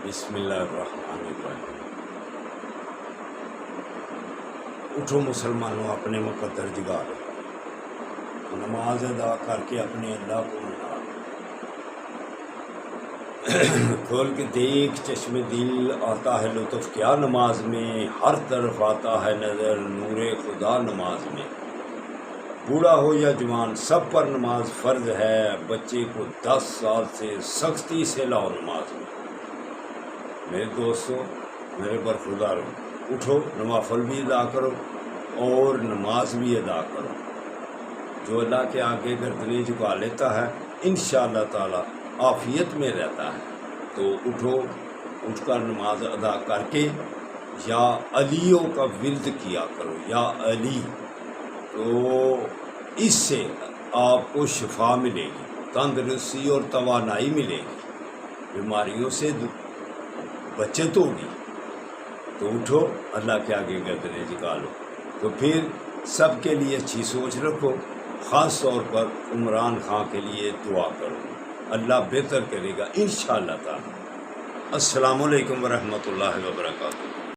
بسم اللہ الرحمن الرحیم۔ اٹھو مسلمانوں، اپنے مقدر جگا لو، نماز ادا کر کے اپنے اللہ کو منا لو۔ کھول کے دیکھ چشم دل، آتا ہے لطف کیا نماز میں، ہر طرف آتا ہے نظر نور خدا نماز میں۔ بوڑھا ہو یا جوان سب پر نماز فرض ہے، بچے کو 10 سال سے سختی سے لاؤ نماز میں۔ میرے دوستو، میرے برخوردارو، اٹھو نوافل بھی ادا کرو اور نماز بھی ادا کرو۔ جو اللہ کے آگے گردنیں جھکا لیتا ہے انشاءاللہ تعالی عافیت میں رہتا ہے۔ تو اٹھو، اٹھ کر نماز ادا کر کے یا علیوں کا ورد کیا کرو، یا علی، تو اس سے آپ کو شفا ملے گی، تندرستی اور توانائی ملے گی، بیماریوں سے بچت ہوگی۔ تو اٹھو، اللہ کے آگے گردنیں جھکا لو۔ تو پھر سب کے لیے اچھی سوچ رکھو، خاص طور پر عمران خان کے لیے دعا کرو، اللہ بہتر کرے گا انشاءاللہ تعالی۔ السلام علیکم ورحمۃ اللہ وبرکاتہ۔